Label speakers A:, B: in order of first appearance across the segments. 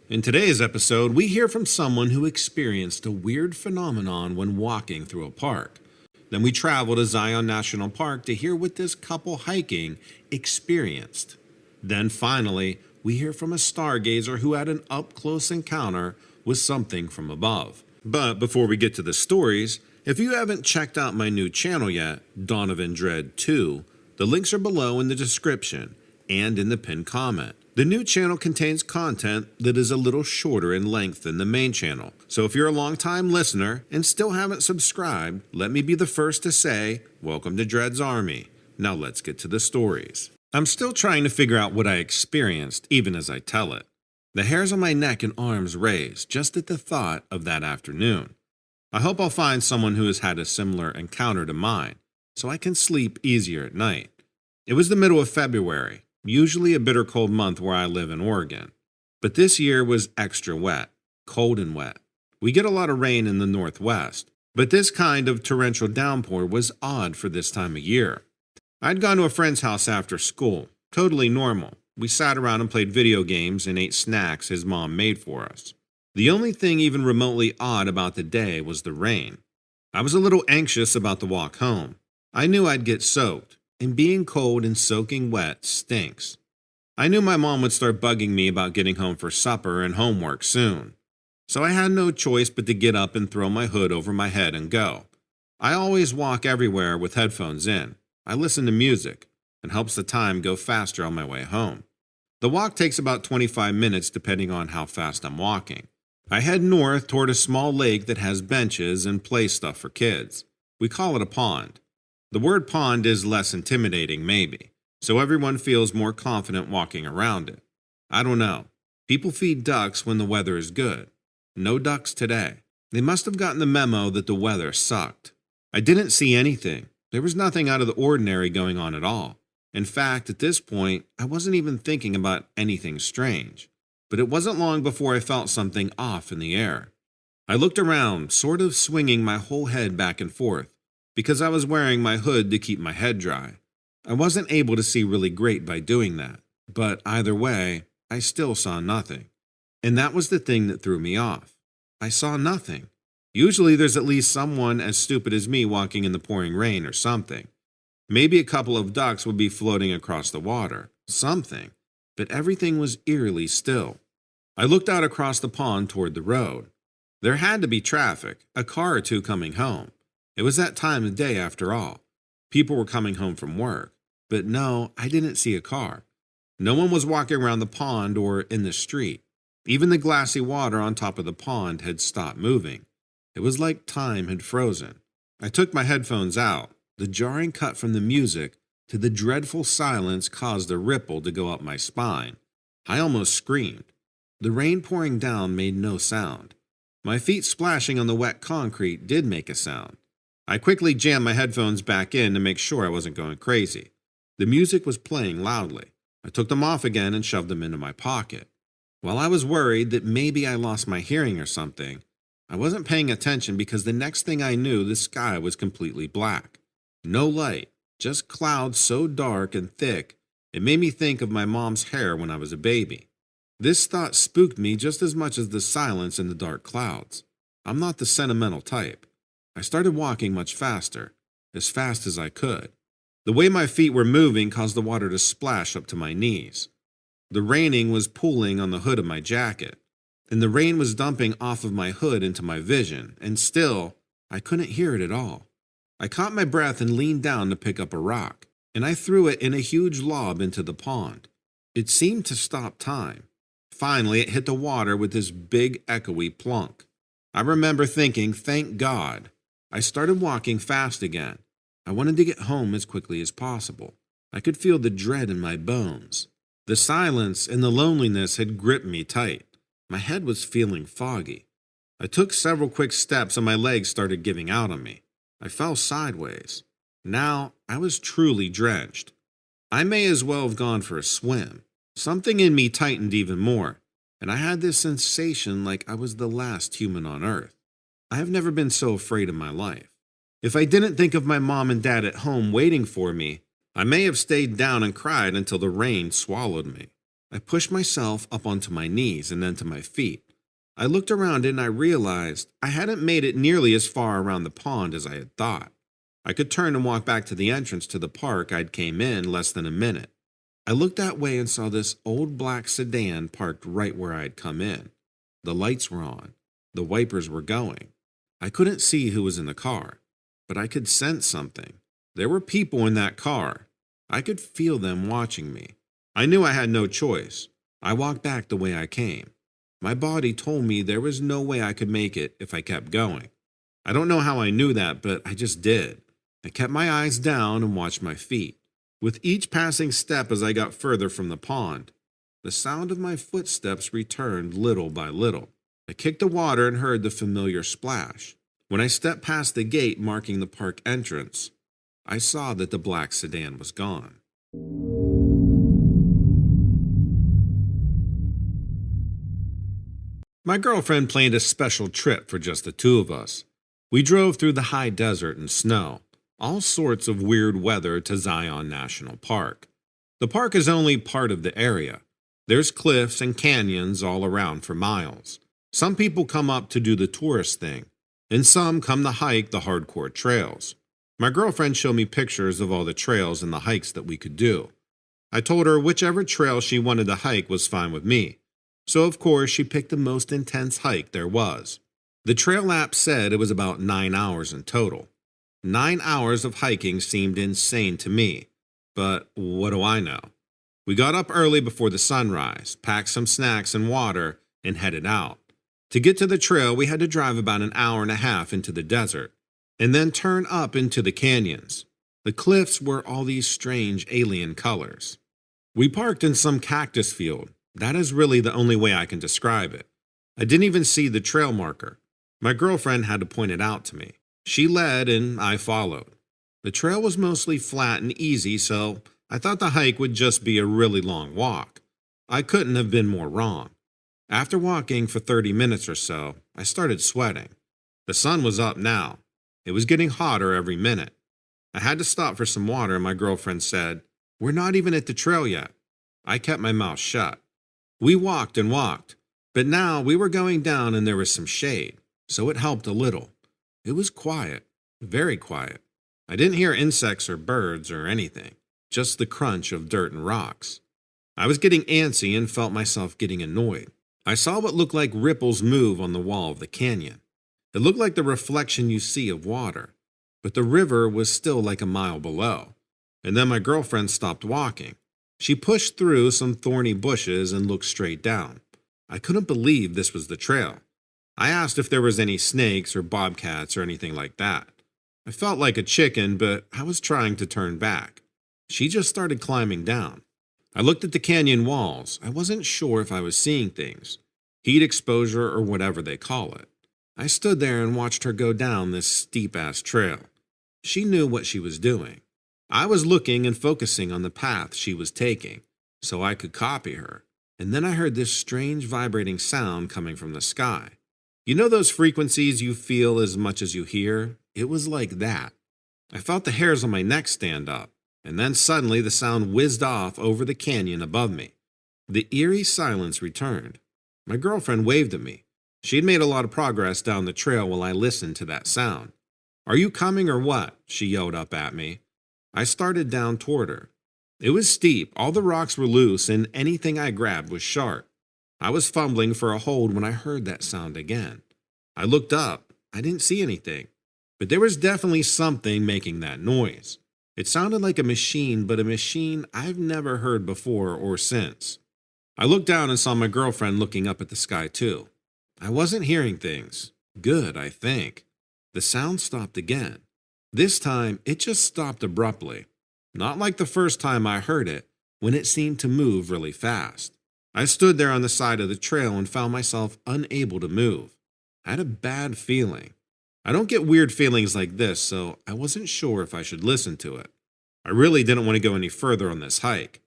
A: In today's episode, we hear from someone who experienced a weird phenomenon when walking through a park. Then we travel to Zion National Park to hear what this couple hiking experienced. Then finally, we hear from a stargazer who had an up-close encounter with something from above. But before we get to the stories, if you haven't checked out my new channel yet, Donovan Dread 2, the links are below in the description and in the pinned comment. The new channel contains content that is a little shorter in length than the main channel, so if you're a long-time listener and still haven't subscribed, let me be the first to say, welcome to Dread's Army. Now let's get to the stories. I'm still trying to figure out what I experienced, even as I tell it. The hairs on my neck and arms raise just at the thought of that afternoon. I hope I'll find someone who has had a similar encounter to mine, so I can sleep easier at night. It was the middle of February. Usually a bitter cold month where I live in Oregon. But this year was extra wet, cold and wet. We get a lot of rain in the Northwest, but this kind of torrential downpour was odd for this time of year. I'd gone to a friend's house after school, totally normal. We sat around and played video games and ate snacks his mom made for us. The only thing even remotely odd about the day was the rain. I was a little anxious about the walk home. I knew I'd get soaked. And being cold and soaking wet stinks. I knew my mom would start bugging me about getting home for supper and homework soon. So I had no choice but to get up and throw my hood over my head and go. I always walk everywhere with headphones in. I listen to music. It helps the time go faster on my way home. The walk takes about 25 minutes depending on how fast I'm walking. I head north toward a small lake that has benches and play stuff for kids. We call it a pond. The word pond is less intimidating, maybe, so everyone feels more confident walking around it. I don't know. People feed ducks when the weather is good. No ducks today. They must have gotten the memo that the weather sucked. I didn't see anything. There was nothing out of the ordinary going on at all. In fact, at this point, I wasn't even thinking about anything strange. But it wasn't long before I felt something off in the air. I looked around, sort of swinging my whole head back and forth, because I was wearing my hood to keep my head dry. I wasn't able to see really great by doing that, but either way, I still saw nothing. And that was the thing that threw me off. I saw nothing. Usually there's at least someone as stupid as me walking in the pouring rain or something. Maybe a couple of ducks would be floating across the water, something, but everything was eerily still. I looked out across the pond toward the road. There had to be traffic, a car or two coming home. It was that time of day after all. People were coming home from work. But no, I didn't see a car. No one was walking around the pond or in the street. Even the glassy water on top of the pond had stopped moving. It was like time had frozen. I took my headphones out. The jarring cut from the music to the dreadful silence caused a ripple to go up my spine. I almost screamed. The rain pouring down made no sound. My feet splashing on the wet concrete did make a sound. I quickly jammed my headphones back in to make sure I wasn't going crazy. The music was playing loudly. I took them off again and shoved them into my pocket. While I was worried that maybe I lost my hearing or something, I wasn't paying attention because the next thing I knew, the sky was completely black. No light, just clouds so dark and thick, it made me think of my mom's hair when I was a baby. This thought spooked me just as much as the silence in the dark clouds. I'm not the sentimental type. I started walking much faster, as fast as I could. The way my feet were moving caused the water to splash up to my knees. The raining was pooling on the hood of my jacket, and the rain was dumping off of my hood into my vision, and still, I couldn't hear it at all. I caught my breath and leaned down to pick up a rock, and I threw it in a huge lob into the pond. It seemed to stop time. Finally, it hit the water with this big echoey plunk. I remember thinking, thank God. I started walking fast again. I wanted to get home as quickly as possible. I could feel the dread in my bones. The silence and the loneliness had gripped me tight. My head was feeling foggy. I took several quick steps and my legs started giving out on me. I fell sideways. Now I was truly drenched. I may as well have gone for a swim. Something in me tightened even more, and I had this sensation like I was the last human on earth. I have never been so afraid in my life. If I didn't think of my mom and dad at home waiting for me, I may have stayed down and cried until the rain swallowed me. I pushed myself up onto my knees and then to my feet. I looked around and I realized I hadn't made it nearly as far around the pond as I had thought. I could turn and walk back to the entrance to the park I'd came in less than a minute. I looked that way and saw this old black sedan parked right where I'd come in. The lights were on. The wipers were going. I couldn't see who was in the car, but I could sense something. There were people in that car. I could feel them watching me. I knew I had no choice. I walked back the way I came. My body told me there was no way I could make it if I kept going. I don't know how I knew that, but I just did. I kept my eyes down and watched my feet. With each passing step as I got further from the pond, the sound of my footsteps returned little by little. I kicked the water and heard the familiar splash. When I stepped past the gate marking the park entrance, I saw that the black sedan was gone. My girlfriend planned a special trip for just the two of us. We drove through the high desert and snow, all sorts of weird weather to Zion National Park. The park is only part of the area. There's cliffs and canyons all around for miles. Some people come up to do the tourist thing, and some come to hike the hardcore trails. My girlfriend showed me pictures of all the trails and the hikes that we could do. I told her whichever trail she wanted to hike was fine with me. So of course she picked the most intense hike there was. The trail app said it was about 9 hours in total. 9 hours of hiking seemed insane to me, but what do I know? We got up early before the sunrise, packed some snacks and water, and headed out. To get to the trail, we had to drive about an hour and a half into the desert, and then turn up into the canyons. The cliffs were all these strange alien colors. We parked in some cactus field. That is really the only way I can describe it. I didn't even see the trail marker. My girlfriend had to point it out to me. She led and I followed. The trail was mostly flat and easy, so I thought the hike would just be a really long walk. I couldn't have been more wrong. After walking for 30 minutes or so, I started sweating. The sun was up now. It was getting hotter every minute. I had to stop for some water and my girlfriend said, "We're not even at the trail yet." I kept my mouth shut. We walked and walked, but now we were going down and there was some shade, so it helped a little. It was quiet, very quiet. I didn't hear insects or birds or anything, just the crunch of dirt and rocks. I was getting antsy and felt myself getting annoyed. I saw what looked like ripples move on the wall of the canyon. It looked like the reflection you see of water, but the river was still like a mile below. And then my girlfriend stopped walking. She pushed through some thorny bushes and looked straight down. I couldn't believe this was the trail. I asked if there was any snakes or bobcats or anything like that. I felt like a chicken, but I was trying to turn back. She just started climbing down. I looked at the canyon walls. I wasn't sure if I was seeing things, heat exposure or whatever they call it. I stood there and watched her go down this steep-ass trail. She knew what she was doing. I was looking and focusing on the path she was taking, so I could copy her. And then I heard this strange vibrating sound coming from the sky. You know those frequencies you feel as much as you hear? It was like that. I felt the hairs on my neck stand up, and then suddenly the sound whizzed off over the canyon above me. The eerie silence returned. My girlfriend waved at me. She had made a lot of progress down the trail while I listened to that sound. "Are you coming or what?" she yelled up at me. I started down toward her. It was steep, all the rocks were loose, and anything I grabbed was sharp. I was fumbling for a hold when I heard that sound again. I looked up. I didn't see anything, but there was definitely something making that noise. It sounded like a machine, but a machine I've never heard before or since. I looked down and saw my girlfriend looking up at the sky too. I wasn't hearing things. Good, I think. The sound stopped again. This time, it just stopped abruptly. Not like the first time I heard it, when it seemed to move really fast. I stood there on the side of the trail and found myself unable to move. I had a bad feeling. I don't get weird feelings like this, so I wasn't sure if I should listen to it. I really didn't want to go any further on this hike.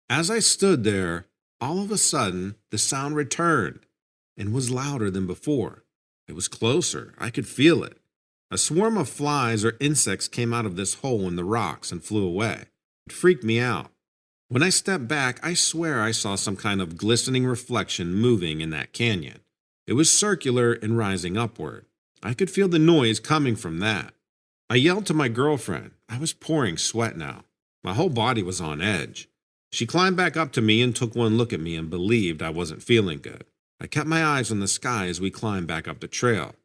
A: As I stood there, all of a sudden, the sound returned and was louder than before. It was closer. I could feel it. A swarm of flies or insects came out of this hole in the rocks and flew away. It freaked me out. When I stepped back, I swear I saw some kind of glistening reflection moving in that canyon. It was circular and rising upward. I could feel the noise coming from that. I yelled to my girlfriend. I was pouring sweat now. My whole body was on edge. She climbed back up to me and took one look at me and believed I wasn't feeling good. I kept my eyes on the sky as we climbed back up the trail.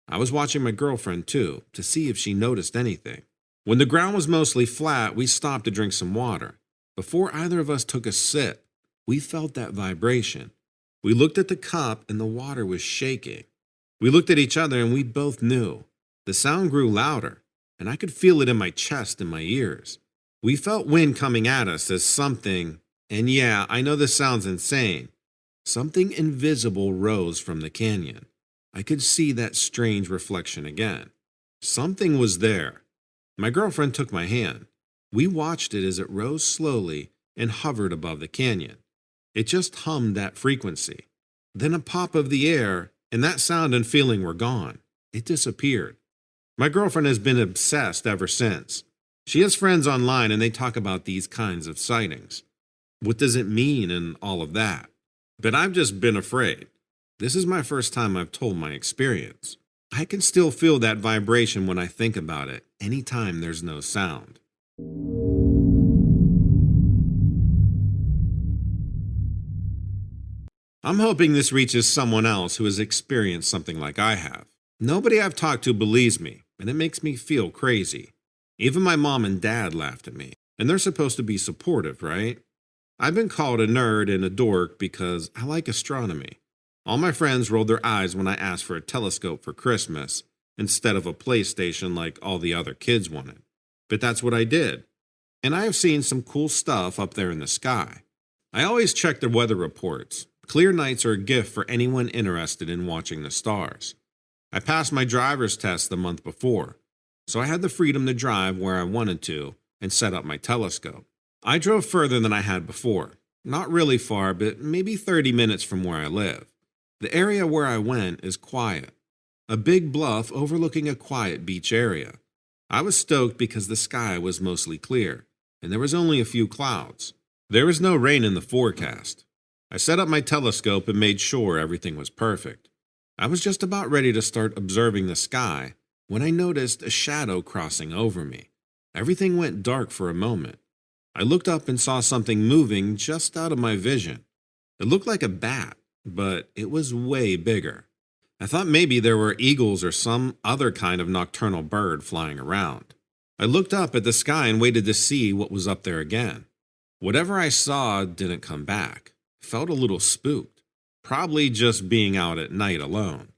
A: I was watching my girlfriend too, to see if she noticed anything. When the ground was mostly flat, we stopped to drink some water. Before either of us took a sip, we felt that vibration. We looked at the cup and the water was shaking. We looked at each other and we both knew. The sound grew louder, and I could feel it in my chest and my ears. We felt wind coming at us as something, and yeah, I know this sounds insane, something invisible rose from the canyon. I could see that strange reflection again. Something was there. My girlfriend took my hand. We watched it as it rose slowly and hovered above the canyon. It just hummed that frequency. Then a pop of the air, and that sound and feeling were gone. It disappeared. My girlfriend has been obsessed ever since. She has friends online and they talk about these kinds of sightings. What does it mean and all of that? But I've just been afraid. This is my first time I've told my experience. I can still feel that vibration when I think about it, anytime there's no sound. I'm hoping this reaches someone else who has experienced something like I have. Nobody I've talked to believes me, and it makes me feel crazy. Even my mom and dad laughed at me, and they're supposed to be supportive, right? I've been called a nerd and a dork because I like astronomy. All my friends rolled their eyes when I asked for a telescope for Christmas instead of a PlayStation like all the other kids wanted. But that's what I did. And I have seen some cool stuff up there in the sky. I always check the weather reports. Clear nights are a gift for anyone interested in watching the stars. I passed my driver's test the month before, so I had the freedom to drive where I wanted to and set up my telescope. I drove further than I had before. Not really far, but maybe 30 minutes from where I live. The area where I went is quiet. A big bluff overlooking a quiet beach area. I was stoked because the sky was mostly clear, and there was only a few clouds. There was no rain in the forecast. I set up my telescope and made sure everything was perfect. I was just about ready to start observing the sky when I noticed a shadow crossing over me. Everything went dark for a moment. I looked up and saw something moving just out of my vision. It looked like a bat, but it was way bigger. I thought maybe there were eagles or some other kind of nocturnal bird flying around. I looked up at the sky and waited to see what was up there again. Whatever I saw didn't come back. Felt a little spooked. Probably just being out at night alone.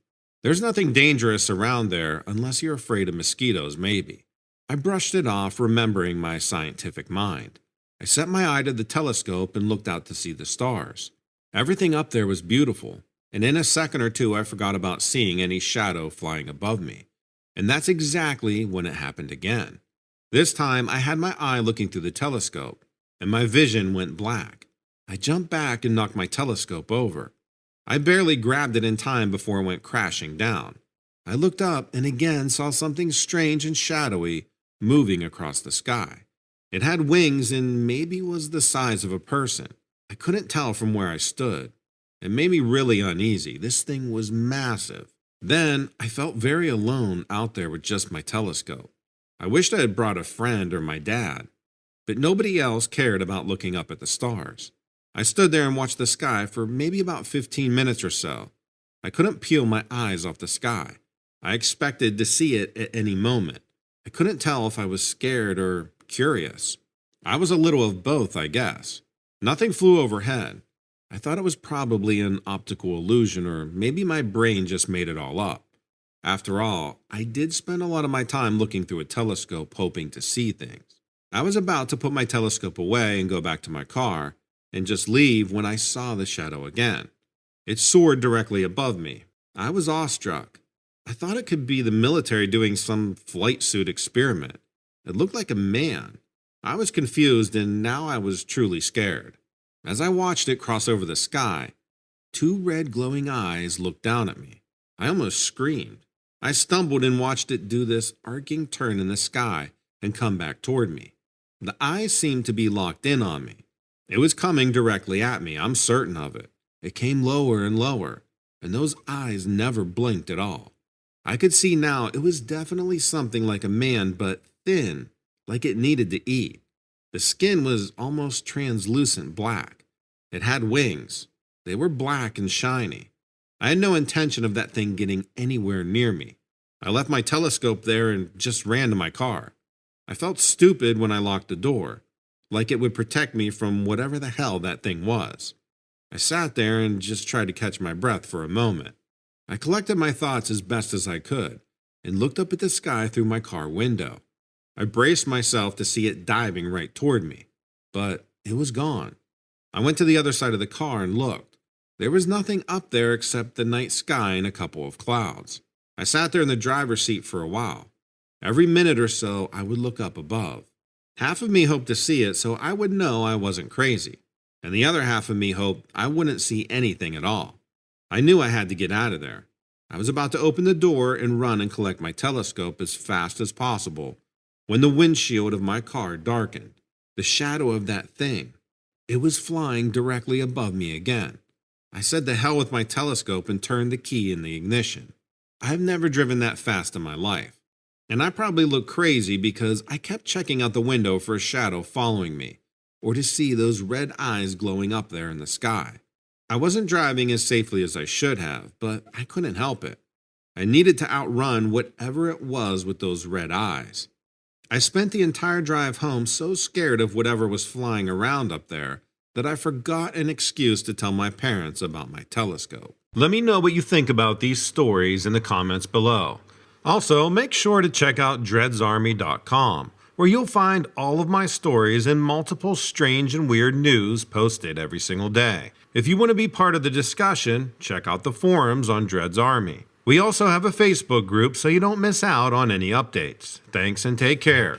A: There's nothing dangerous around there unless you're afraid of mosquitoes, maybe. I brushed it off, remembering my scientific mind. I set my eye to the telescope and looked out to see the stars. Everything up there was beautiful, and in a second or two I forgot about seeing any shadow flying above me. And that's exactly when it happened again. This time I had my eye looking through the telescope, and my vision went black. I jumped back and knocked my telescope over. I barely grabbed it in time before it went crashing down. I looked up and again saw something strange and shadowy moving across the sky. It had wings and maybe was the size of a person. I couldn't tell from where I stood. It made me really uneasy. This thing was massive. Then I felt very alone out there with just my telescope. I wished I had brought a friend or my dad, but nobody else cared about looking up at the stars. I stood there and watched the sky for maybe about 15 minutes or so. I couldn't peel my eyes off the sky. I expected to see it at any moment. I couldn't tell if I was scared or curious. I was a little of both, I guess. Nothing flew overhead. I thought it was probably an optical illusion, or maybe my brain just made it all up. After all, I did spend a lot of my time looking through a telescope hoping to see things. I was about to put my telescope away and go back to my car and just leave when I saw the shadow again. It soared directly above me. I was awestruck. I thought it could be the military doing some flight suit experiment. It looked like a man. I was confused, and now I was truly scared. As I watched it cross over the sky, two red glowing eyes looked down at me. I almost screamed. I stumbled and watched it do this arcing turn in the sky and come back toward me. The eyes seemed to be locked in on me. It was coming directly at me, I'm certain of it. It came lower and lower, and those eyes never blinked at all. I could see now it was definitely something like a man, but thin, like it needed to eat. The skin was almost translucent black. It had wings. They were black and shiny. I had no intention of that thing getting anywhere near me. I left my telescope there and just ran to my car. I felt stupid when I locked the door, like it would protect me from whatever the hell that thing was. I sat there and just tried to catch my breath for a moment. I collected my thoughts as best as I could and looked up at the sky through my car window. I braced myself to see it diving right toward me, but it was gone. I went to the other side of the car and looked. There was nothing up there except the night sky and a couple of clouds. I sat there in the driver's seat for a while. Every minute or so, I would look up above. Half of me hoped to see it so I would know I wasn't crazy, and the other half of me hoped I wouldn't see anything at all. I knew I had to get out of there. I was about to open the door and run and collect my telescope as fast as possible when the windshield of my car darkened. The shadow of that thing. It was flying directly above me again. I said to hell with my telescope and turned the key in the ignition. I've never driven that fast in my life, and I probably looked crazy because I kept checking out the window for a shadow following me, or to see those red eyes glowing up there in the sky. I wasn't driving as safely as I should have, but I couldn't help it. I needed to outrun whatever it was with those red eyes. I spent the entire drive home so scared of whatever was flying around up there that I forgot an excuse to tell my parents about my telescope. Let me know what you think about these stories in the comments below. Also, make sure to check out dreadsarmy.com, where you'll find all of my stories and multiple strange and weird news posted every single day. If you want to be part of the discussion, check out the forums on Dread's Army. We also have a Facebook group so you don't miss out on any updates. Thanks and take care.